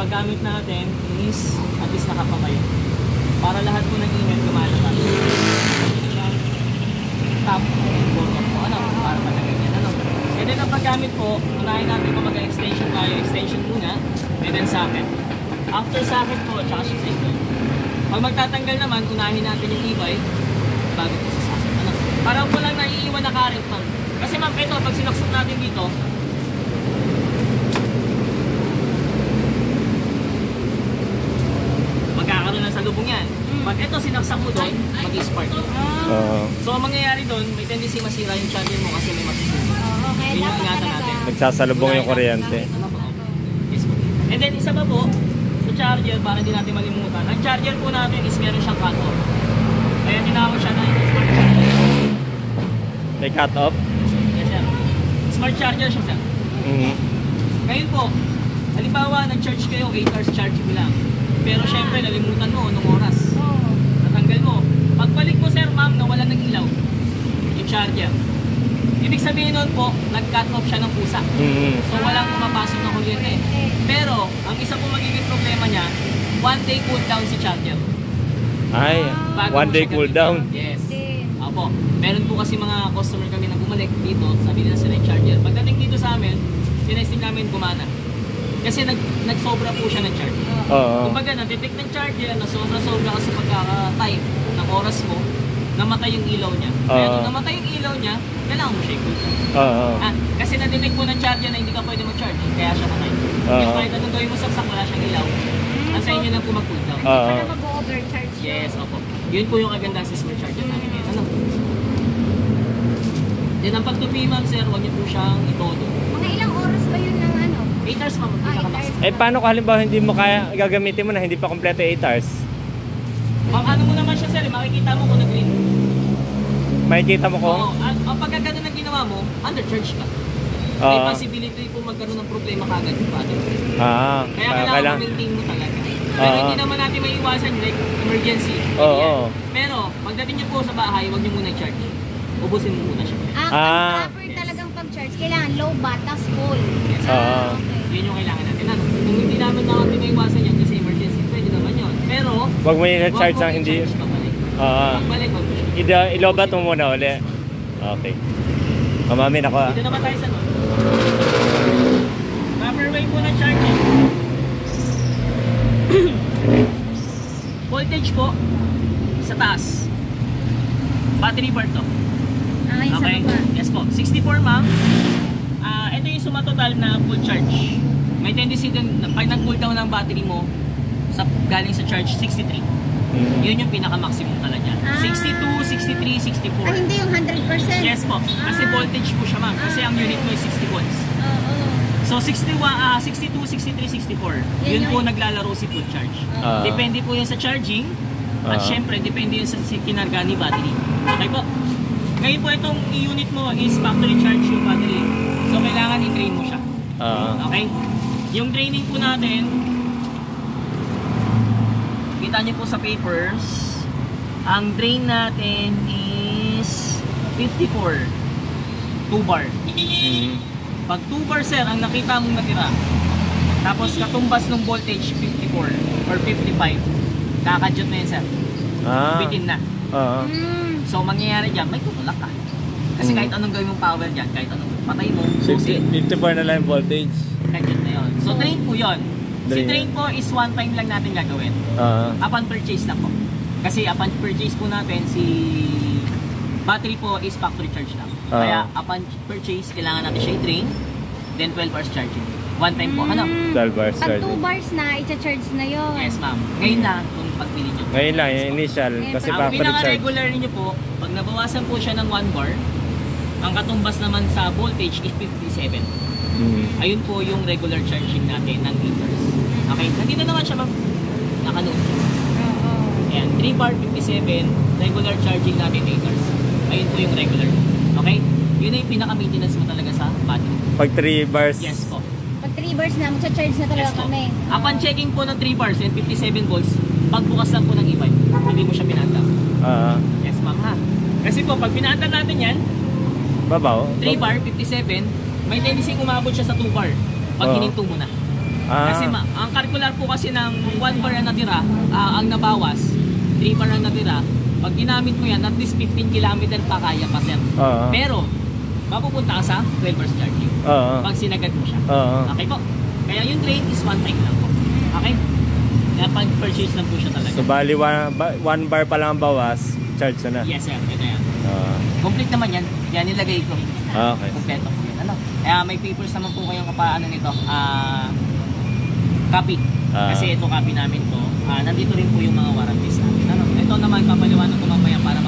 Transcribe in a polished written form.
paggamit natin is at least nakapabay. Para lahat po ng email lumalabas. Top and bottom po. Ano? Para matagal yan. Ano? And then ang paggamit po, unahin natin kung mag-extension tayo. Extension muna. And then socket. After socket po, tsaka siya single. Pag magtatanggal naman, unahin natin yung e-bike bago po sa socket. Ano? Parang po lang naiiwan na current ma'am. Kasi ma'am, ito, pag sinaksak natin dito, magkakaroon ng salubong yan. Pag ito sinaksak mo doon, mag-spark. So ang mangyayari doon, may tendency masira yung charger mo kasi may masusunod. Okay, yun yung ingatan natin. Nagsasalubong yung kuryente. Yes po. And then isa pa po, sa charger, para hindi natin malimutan, ang charger po natin is meron siyang cut-off. Kaya tinawag siya na smart charger. May cut-off? Yes sir. Smart charger siya sir. Ngayon po, halimbawa nag-charge kayo, 8 hours charge mo lang. Pero syempre, nalimutan mo nung oras. Natanggal mo. Pagbalik mo sir, ma'am, nawala ng ilaw yung charger. Ibig sabihin nun po, nag-cut off siya ng pusa. So walang pumapasok na kuryente. Pero, ang isa po magiging problema niya, 1 day cool down si charger. Ay, 1 day cool down. Yes. Opo. Meron po kasi mga customer kami na bumalik dito, sabi nila sila yung charger. Pagdating dito sa amin, sinesting namin gumana. Kasi nagsobra po siya ng charge. Kumbaga, na-detect ng charger na sobra-sobra kasi pagka-time ng oras mo, namatay yung ilaw niya. Kaya nung namatay yung ilaw niya, kailangan mo siya i-cool down. Kasi na-detect po ng charger na hindi ka pwede mag-charge, kaya siya matay. Yung kahit anong gawin mo saksak, wala siyang ilaw. Antayin nyo lang po mag-cool down. Para mag-overcharge. Yes, opo. Yun po yung aganda sa smart charger namin. Ano? Then ang pagtupi ma'am sir, huwag niyo po siyang itodo. Mga ilang oras ba yun ng ano? 8 hours ma'am, Eh paano kung halimbawa hindi mo kaya gagamitin mo na hindi pa kompleto 8 hours? Pang ano mo naman siya sir, makikita mo kung nag-green. Makikita mo kung? Oo, ang pagka ganun ang ginawa mo, undercharge ka. May possibility po magkaroon ng problema kagad yung battery. Kaya kailangan ma-maintain mo talaga. Pero hindi naman natin maiiwasan, like emergency. Pero pagdating nyo po sa bahay, huwag nyo muna i-charge. Ubusin mo muna siya. Proper talagang pag-charge, kailangan low bat, tas full. Yes. Yun yung kailangan natin. Ano? Kung hindi naman natin maiiwasan yan kasi emergency, pwede naman yun. Pero, wag mo i-charge ang hindi. Pagbalik, wag mo siya. Ilobat mo muna uli. Okay. Kamamin ako. Dito naman tayo sa no. Proper way po ng charging. Voltage po sa taas. Battery bar to. Okay. Yes po. 64 ma'am. Ito yung sumatotal na full charge. May tendency din pag nag-cool down ng battery mo galing sa charge 63. Yun yung pinaka-maximum talaga. 62, 63, 64. Hindi yung 100%? Yes po. Kasi voltage po siya ma'am. Kasi ang unit mo is 60 volts. So 62, 63, 64. Yun po naglalaro si full charge. Depende po yun sa charging. At syempre, depende yun sa kinarga ni battery. Okay po. Ngayon po itong unit mo is factory charge yung battery. So kailangan i-drain mo siya. Okay? Yung draining po natin, kita nyo po sa papers, ang drain natin is 54. 2 bar. Pag 2 bar sir, ang nakita mong natira, tapos katumbas ng voltage 54 or 55, kakadyot na yun sir. Bitin na. So mangyayari dyan, may tutulak ka. Kasi kahit anong gawin mong power dyan, kahit anong patay mo, 54 na lang yung voltage. Kadyot na yun. So drain po yun. Si drain po is one time lang natin gagawin. Upon purchase lang po. Kasi upon purchase po natin, si battery po is factory charge lang. Kaya upon purchase, kailangan natin siya i-drain, then 12 hours charging. One time po, ano? 12 hours charging. Pag 2 bars na, i-charge na yun. Yes ma'am. Ngayon na, kung pagbili nyo. Ngayon lang, yung initial. Kasi ang factory charge. pinaka-regular niyo po, pag nabawasan po siya ng 1 bar, ang katumbas naman sa voltage is 57. Ayun po yung regular charging natin ng 8 bars. Okay, nandito naman siya ma'am. Nakanood. Ayan, 3 bar 57, regular charging natin 8 hours. Ayun po yung regular. Okay? Yun na yung pinaka-maintenance mo talaga sa battery. Pag 3 bars? Yes po. Pag 3 bars na, magcha-charge na talaga kami. Upon checking po ng 3 bars and 57 volts, pagbukas lang po ng e-bike, hindi mo siya pinatap. Yes ma'am ha. Kasi po, pag pinatap natin yan, babaw? 3 bar 57, may tendency umabot siya sa 2 bar pag hininto mo na. Kasi ang calcular po kasi ng 1 bar na natira, ang nabawas, 3 bar na natira, pag ginamit mo yan, at least 15 kilometer pa kaya pa, sir. Pero, mapupunta ka sa 12 bars charging. Pag sinagad mo siya. Okay po. Kaya yung drain is 1 time lang po. Okay? Kaya pag-purchase lang po siya talaga. So bali 1 bar pa lang ang bawas, charge na. Yes, sir. Ito yan. Complete naman yan. Yan nilagay ko. Okay. Kompleto po yan. Ano? Kaya may papers naman po kayong kapaano nito. Copy. Kasi ito copy namin to. Nandito rin po yung mga warranties namin. Ano? Ito naman papaliwanag ko mamaya para